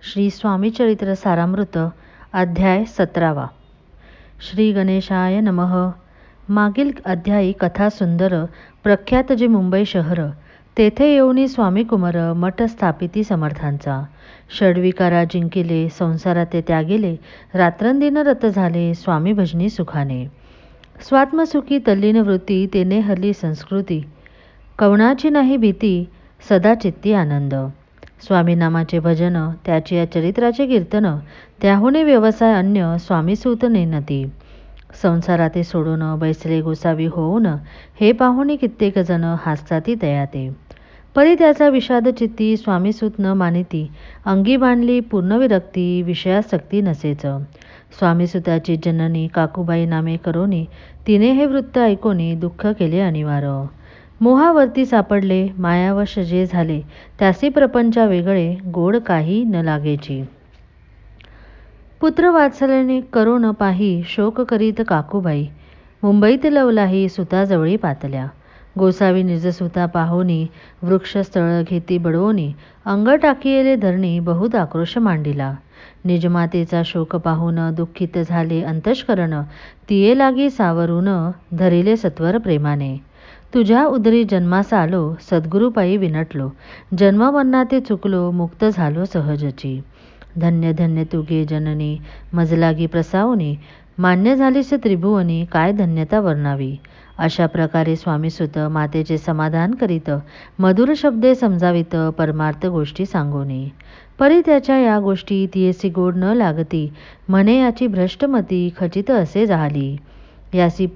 श्री स्वामीचरित्र सारामृत अध्याय 17. श्री गणेशाय नमः. मागील अध्यायी कथा सुंदर प्रख्यात जे मुंबई शहर तेथे येऊनी स्वामी कुमार मठ स्थापिती समर्थांचा. षड्विकारा जिंकिले, संसारात ते त्यागिले, रात्रंदिन रत झाले स्वामी भजनी सुखाने. स्वात्मसुखी तल्लीन वृत्ती तेने हरली संस्कृती, कवणाची नाही भीती सदा चित्ती आनंद. स्वामी नामाचे भजन, त्याची या चरित्राचे कीर्तन, त्याहुने व्यवसाय अन्य स्वामीसूत नेनती. संसाराते सोडून बैसले गोसावी होऊन, हे पाहुणे कित्येक जण हसताती तयाते. परी त्याचा विषाद चित्ती स्वामीसूत न मानिती, अंगी बांधली पूर्ण विरक्ती, विषयासक्ती नसेच. स्वामीसुताची जननी काकूबाई नामे करोनी, तिने हे वृत्त ऐकोनी दुःख केले अनिवार्य. मोहावरती सापडले, मायावश जे झाले, त्यासी प्रपंचा वेगळे, गोड काही न लागेची. पुत्र वात्सल्याने करो न पाही, शोक करीत काकूबाई, मुंबईत लवलाही सुताजवळी पातल्या. गोसावी निजसुता पाहोनी, वृक्षस्थळ घेती बडवोनी, अंग टाकियेले धरणी बहुत आक्रोश मांडिला. निजमातेचा शोक पाहून दुःखित झाले अंतःकरण, तिये लागी सावरून धरिले सत्वर प्रेमाने. तुझ्या उदरी जन्मास आलो, सद्गुरुपायी विनटलो, जन्ममरणाते चुकलो, मुक्त झालो सहजची. धन्य धन्य तुगे जननी, मजलागी प्रसावनी, मान्य झालीस त्रिभुवनी, काय धन्यता वर्णावी. अशा प्रकारे स्वामीसुत मातेचे समाधान करीत, मधुर शब्दे समजावित, परमार्थ गोष्टी सांगोनी. परी त्याच्या या गोष्टी तियेसी गोड न लागती, म्हणे याची भ्रष्टमती खचित असे झाली. यासी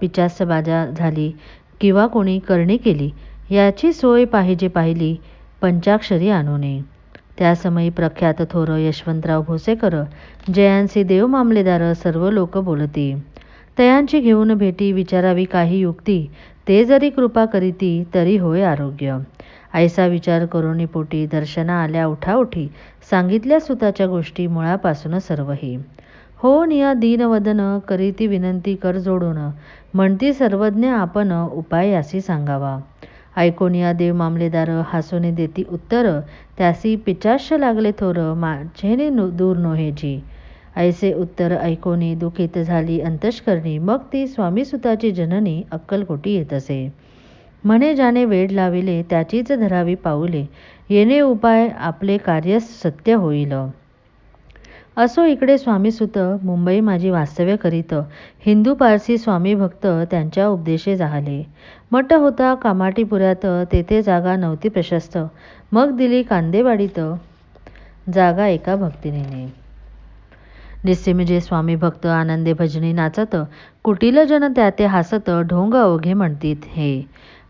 पिचास बाजा झाली, किंवा कोणी करणी केली, याची सोय पाहिजे पाहिली, पंचाक्षरी आणूने. त्या समयी प्रख्यात थोर यशवंतराव भोसेकर, जयांसी देव मामलेदार सर्व लोक बोलती. तयांची घेऊन भेटी विचारावी काही युक्ती, ते जरी कृपा करीती तरी होय आरोग्य. ऐसा विचार करोनी पोटी, दर्शना आल्या उठाउठी, सांगितल्या सुताच्या गोष्टी मुळापासून सर्वही. हो निया दीनवदन, करीती विनंती कर जोडून, म्हणती सर्वज्ञ आपण उपाय यासी सांगावा. ऐकोनिया देव मामलेदार हासोने देती उत्तर, त्यासी पिचाश लागले थोर, माझेने दूर नोहेची. ऐसे उत्तर ऐकोनी दुखित झाली अंतःकरणी, मग ती स्वामीसुताची जननी अक्कलकोटी येत असे. म्हणे ज्याने वेड लाविले, त्याचीच धरावी पाऊले, येणे उपाय आपले कार्य सत्य होईल. असो इकडे स्वामीसुत मुंबई माझी वास्तव्य करीत, हिंदू पारसी स्वामी भक्त त्यांच्या उपदेशे जाहले. मठ होता कामाटीपुऱ्यात, तेथे जागा नव्हती प्रशस्त, मग दिली कांदेवाडीत जागा एका भक्तिनीने. निस्सिमजे स्वामी भक्त आनंदे भजनी नाचत, कुटील जन त्याते हासत, ढोंग अवघे म्हणतीत हे.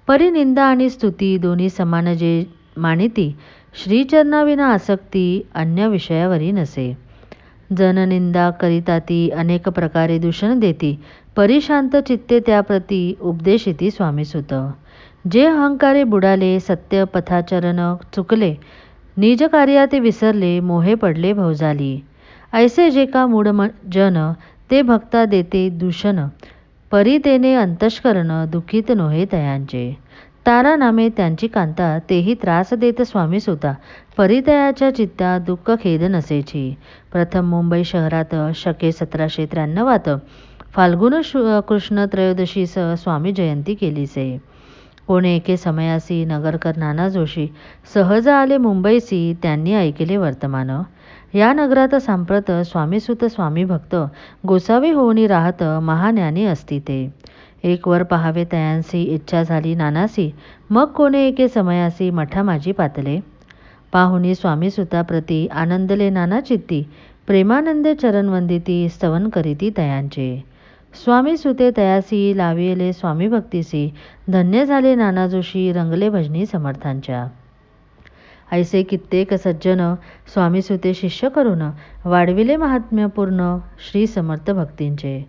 परी निंदा आणि स्तुती दोन्ही समान जे मानिती, श्रीचरणाविना आसक्ती अन्य विषयावरी नसे. जन निंदा करिताती, अनेक प्रकारे दूषण देती, परी शांत चित्ते त्याप्रती उपदेशिती स्वामीसुत. जे अहंकारे बुडाले, सत्य पथाचरण चुकले, निज कार्याते विसरले, मोहे पडले भवजाली. ऐसे जे का मूढ जन, ते भक्ता देते दूषण, परी तेने अंतःकरण दुखित नोहे तयांचे. तारा नामे त्यांची कांता, तेही त्रास देत स्वामीसुता, परितयाच्या चित्ता दुःख खेद नसेची. प्रथम मुंबई शहरात शके 1793 फाल्गुन कृष्ण त्रयोदशीस स्वामी जयंती केलीसे. कोणे एके समयासी नगरकर नाना जोशी सहज आले मुंबईसी, त्यांनी ऐकले वर्तमान. या नगरात सांप्रत स्वामीसुत स्वामी भक्त गोसावी होऊनी राहत, महाज्ञानी असती ते. एक वर पहावे तयांसी इच्छा झाली नानासी, मग कोणे एके समयासी मठा माझी पातले. पाहुनी स्वामीसुताप्रती आनंदले नाना चित्ती, प्रेमानंदे चरण वंदिती, स्तवन करीती तयांचे. स्वामी सुते तयासी लाविले स्वामी भक्तीसी, धन्य झाले नाना जोशी रंगले भजनी समर्थांच्या. ऐसे कित्येक सज्जन स्वामीसुते शिष्य करून, वाढविले महात्म्यपूर्ण श्री समर्थ भक्तींचे.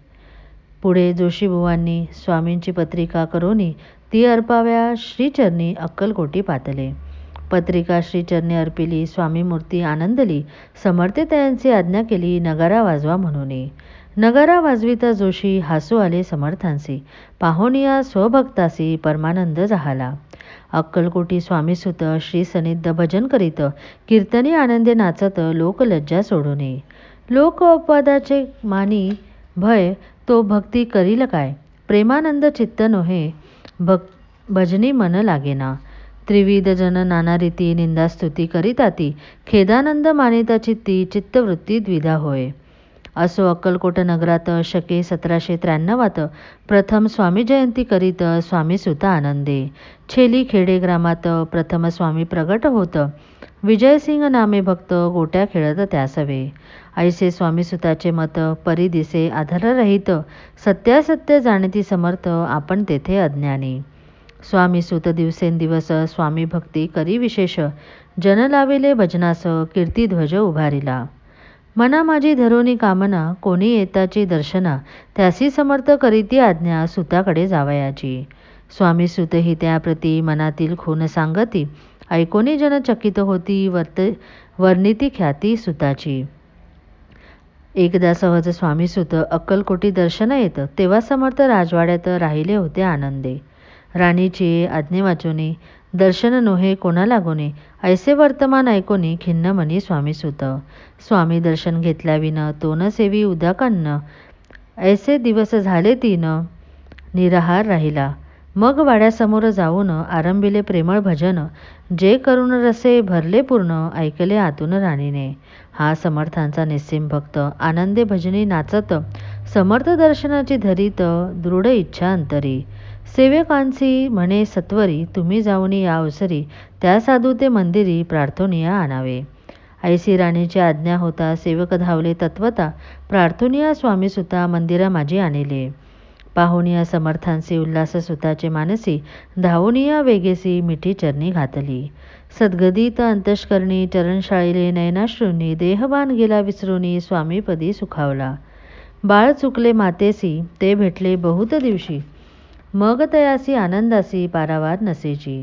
पुढे जोशीबुवांनी स्वामींची पत्रिका करोनी, ती अर्पाव्या श्रीचरणी अक्कलकोटी पातले. पत्रिका श्रीचरणी अर्पिली, स्वामी मूर्ती आनंदली, समर्थे त्यांची आज्ञा केली, नगारा वाजवा म्हणून. नगारा वाजविता जोशी हसू आले समर्थांसी, पाहोनिया स्वभक्तासी परमानंद झाला. अक्कलकोटी स्वामीसुत श्री सनिध भजन करीत, कीर्तनी आनंदे नाचत, लोक लज्जा सोडूने. लोक अपवादाचे मानी भय, तो भक्ती करील काय. प्रेमानंद चित्त नोहे, भजनी मन लागेना. त्रिविध जन नाना रीती निंदास्तुती करीताती, खेदानंद मानिता चित्ती, चित्तवृत्ती द्विधा होय. असो अक्कलकोट नगरात शके 1793 प्रथम स्वामी जयंती करीत स्वामीसुत आनंदे. छेली खेडे ग्रामात प्रथम स्वामी प्रगट होत, विजयसिंग नामे भक्त गोट्या खेळत त्यासवे. ऐसे स्वामीसुताचे मत परी दिसे आधाररहित, सत्यासत्य जाणती समर्थ आपण तेथे अज्ञानी. स्वामीसुत दिवसेंदिवस स्वामी भक्ती करी विशेष, जन लाविले भजनास कीर्तिध्वज उभारिला. मना माझी धरोनी कामना, कोणी येताची दर्शना, त्यासी समर्थ करीती आज्ञा, सुताकडे जावयाची. स्वामीसुत ही त्याप्रती मनातील खून सांगती, ऐकोनी जन चकित होती, वर्णिती ख्याती सुताची. एकदा सहज स्वामीसुत अक्कलकोटी दर्शन येत, तेव्हा समर्थ राजवाड्यात राहिले होते आनंदे. राणीची आज्ञे वाचोनी, दर्शन नोहे कोणा लागोने, ऐसे वर्तमान ऐकोनी खिन्न मनी स्वामीसुत. स्वामी दर्शन घेतल्याविन तो न सेवी उदाकान्न, ऐसे दिवस झाले 3 निराहार राहिला. मग वाड्यासमोर जाऊन आरंभिले प्रेमळ भजन, जे करुण रसे भरले पूर्ण, ऐकले आतून राणीने. हा समर्थांचा निस्सीम भक्त आनंदे भजनी नाचत, समर्थ दर्शनाची धरीत दृढ इच्छा अंतरी. सेवकांसी म्हणे सत्वरी, तुम्ही जाऊनी या अवसरी, त्या साधू ते मंदिरी प्रार्थोनिया आणावे. ऐसी राणीची आज्ञा होता, सेवक धावले तत्वता, प्रार्थोनिया स्वामीसुता मंदिरा माझी आणिले. पाहुनिया समर्थांसी उल्हास सुताचे मानसी, धावोनिया वेगेसी मिठी चरणी घातली. सद्गदित अंतष्करणी चरणशाळीले नयनाश्रूंनी, देहबान गेला विसरूनी स्वामीपदी सुखावला. बाळ चुकले मातेसी, ते भेटले बहुत दिवशी, मग तयासी आनंदासी पारावार नसेची.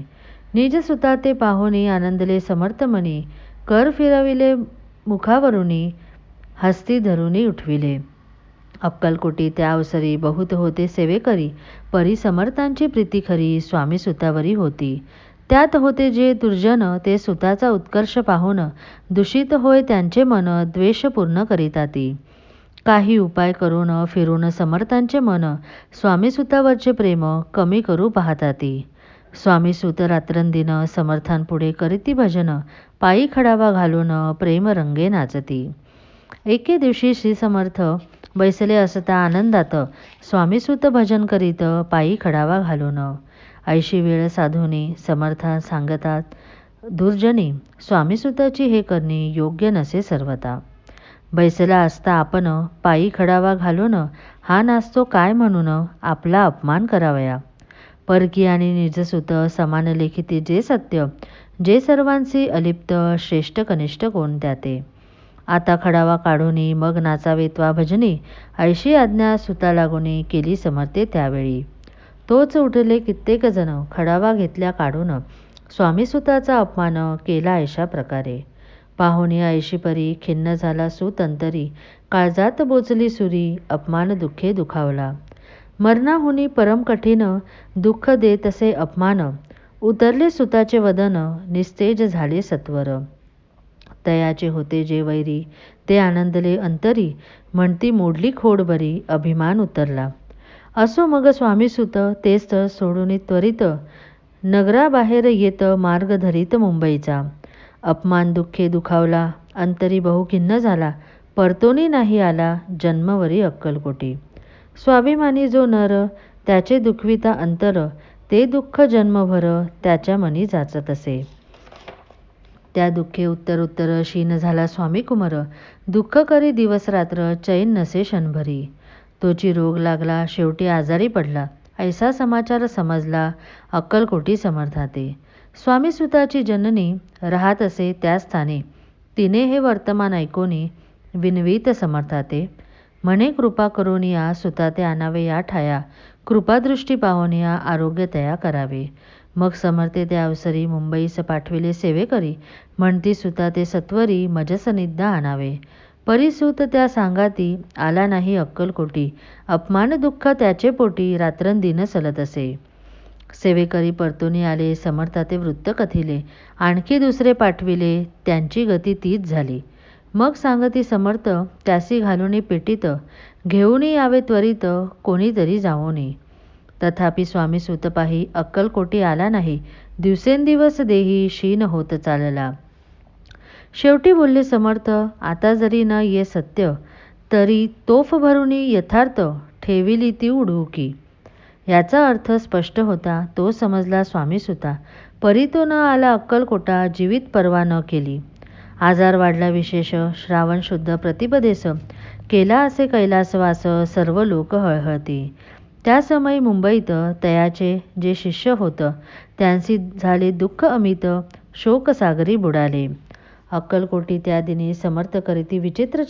निज सुता ते पाहुनी आनंदले समर्थमनी, कर फिरविले मुखावरुनी, हस्ती धरुनी उठविले. अक्कलकोटी त्या अवसरी बहुत होते सेवेकरी, परी समर्थांची प्रीती खरी स्वामी सुतावरी होती. त्यात होते जे दुर्जन, ते सुताचा उत्कर्ष पाहून दूषित होय त्यांचे मन, द्वेष पूर्ण करीताती. काही उपाय करून फिरून समर्थांचे मन, स्वामीसुतावरचे प्रेम कमी करू पाहताती. स्वामीसुत रात्रंदिन समर्थांपुढे करीती भजन, पायी खडावा घालून प्रेम रंगे नाचती. एके दिवशी श्री समर्थ बैसले असता आनंदात, स्वामीसुत भजन करीत पायी खडावा घालून. ऐशी वेळ साधूनी समर्था सांगतात, दुर्जनी स्वामीसुताची हे करणी योग्य नसे सर्वता. बैसला असता आपण पायी खडावा घालून, हा नाचतो काय म्हणून आपला अपमान करावया. परकी आणि निजसुत समान लेखिते जे सत्य, जे सर्वांशी अलिप्त, श्रेष्ठ कनिष्ठ कोण त्याते. आता खडावा काढूनी मग नाचावे त्वा भजनी, ऐशी आज्ञा सुता लागूनी केली समर्थे त्यावेळी. तोच उठले कित्येक जण, खडावा घेतल्या काढून, स्वामीसुताचा अपमान केला ऐशा प्रकारे. पाहुणी ऐशी परी खिन्न झाला सुतंतरी, काळजात बोचली सुरी, अपमान दुःखे दुखावला. मरणाहुनी परम कठीण, दुःख दे तसे अपमान, उतरले सुताचे वदन, निस्तेज झाले सत्वर. तयाचे होते जे वैरी, ते आनंदले अंतरी, म्हणती मोडली खोड बरी, अभिमान उतरला. असो मग स्वामीसुत तेच सोडून त्वरित, नगराबाहेर येत मार्ग धरीत मुंबईचा. अपमान दुःखे दुखावला, अंतरी बहु खिन्न झाला, परतोनी नाही आला जन्मवरी अक्कलकोटी. स्वाभिमानी जो नर, त्याचे दुखविता अंतर, ते दुःख जन्मभर त्याच्या मनी जाचत असे. त्या दुःखे उत्तर उत्तर क्षीण झाला स्वामी कुमार, दुःख करी दिवस रात्र चैन नसे क्षणभरी. तोची रोग लागला शेवटी आजारी पडला, ऐसा समाचार समजला अक्कलकोटी समर्थाते. स्वामीसुताची जननी राहत असे त्या स्थानी, तिने हे वर्तमान ऐकोनी विनवीत समर्थाते. म्हणे कृपा करोनिया सुताते आणावे या ठाया, कृपादृष्टी पाहोनिया आरोग्य तया करावे. मग समर्थे त्या अवसरी मुंबईस पाठविले सेवेकरी, म्हणती सुताते सत्वरी मज सनिध आणावे. परिसूत त्या सांगाती आला नाही अक्कलकोटी, अपमान दुःख त्याचे पोटी रात्रंदिन सलत असे. सेवेकरी परतोनी आले, समर्थाते वृत्त कथिले, आणखी दुसरे पाठविले, त्यांची गती तीच झाली. मग सांगती समर्थ, त्यासी घालूनी पेटीत, घेऊनी यावे त्वरित, कोणीतरी जावोनी. तथापि स्वामी सुतपाही अक्कलकोटी आला नाही, दिवसेंदिवस देही क्षीण होत चालला. शेवटी बोलले समर्थ, आता जरी न ये सत्य, तरी तोफ भरुनी यथार्थ ठेविली ती उडुकी. याचा अर्थ स्पष्ट होता, तो समजला स्वामीसुता. परी तो न आला अक्कलकोटा, जीवित पर्वा न केली. आजार वाढला विशेष, श्रावण शुद्ध प्रतिपदेस, केला असे कैलासवास, सर्व लोक हळहळती. त्या समयी मुंबईत तयाचे जे शिष्य होत, त्यांसी झाले दुःख अमित, शोकसागरी बुडाले. अक्कलकोटी त्या दिनी समर्थ करीती विचित्र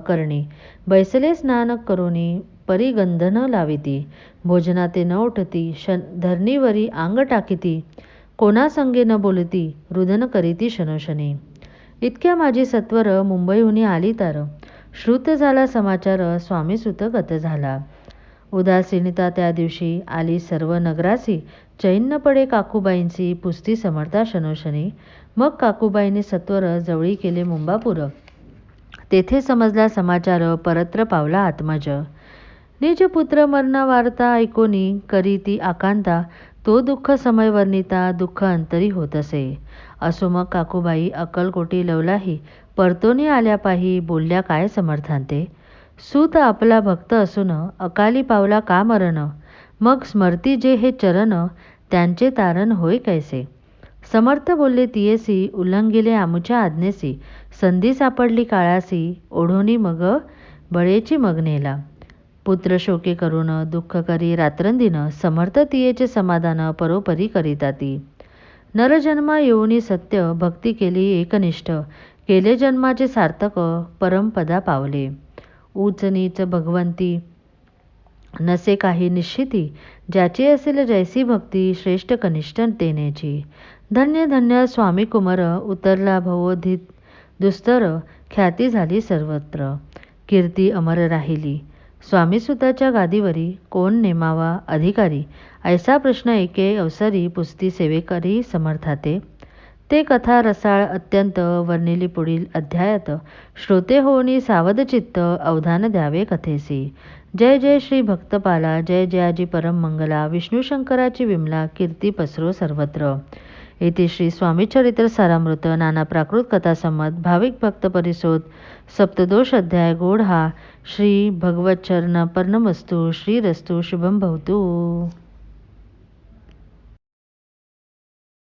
करणी, बैसले स्नान करोनी, परिगंधन लाविती, भोजनाते न उठती, धरणीवरी आंग टाकीती, कोणासंगे न बोलती, रुदन करीती शनोशनी. इतक्या माझी सत्वर मुंबईहून आली तार, श्रुत झाला समाचार, स्वामीसुत गत झाला. उदासीनता त्या दिवशी आली सर्व नगरासी, चैन पडे काकूबाईंची, पुसती समर्था शनोशनी. मग काकूबाईंनी सत्वर जवळी केले मुंबापूर, तेथे समजला समाचार, परत्र पावला आत्मज. निज पुत्र मरणा वार्ता ऐकोनी, करी ती आकांता, तो दुःख समय वर्णिता, दुःख अंतरी होत असे. असो मग काकूबाई अक्कलकोटी लवलाही, परतोनी आल्या पाही, बोलल्या काय समर्थांते. सूत आपला भक्त असून अकाली पावला का मरण, मग स्मरती जे हे चरण, त्यांचे तारण होय कैसे. समर्थ बोलले तियेसी, उल्लंघिले आमुच्या आज्ञेसी, संधी सापडली काळासी, ओढोनी मग बळेची मग नेला. पुत्र शोके करून दुःख करी रात्रंदिन, समर्थ तियेचे समाधान परोपरी करीताती. नरजन्मा येऊनी सत्य भक्ती केली एकनिष्ठ, केले जन्माचे सार्थक, परमपदा पावले. ऊच नीच भगवंती नसे काही निश्चिती, ज्याची असेल जैसी भक्ती, श्रेष्ठ कनिष्ठ तेनेची. धन्य धन्य स्वामी कुमार, उतरला भवोधित दुस्तर, ख्याती झाली सर्वत्र, कीर्ती अमर राहिली. स्वामीसुताच्या गादीवरी कोण नेमावा अधिकारी, ऐसा प्रश्न एके अवसरी पुसती सेवेकरी समर्थाते. ते कथा रसाळ अत्यंत, वर्णिली पुढील अध्यायात. श्रोते होनी सावध चित्त, अवधान द्यावे कथेसी. जय जय श्री भक्तपाला, जय जयाजी परम मंगला, विष्णू शंकराची विमला, कीर्ती पसरो सर्वत्र. येथे श्री स्वामीचरित्र सारामृत नाना प्राकृत कथा संमत भाविक भक्त परिसोद सप्तदोष अध्याय गोड हा. श्री भगवत चरण पर्णमस्तु. श्रीरस्तु शुभम भवतु.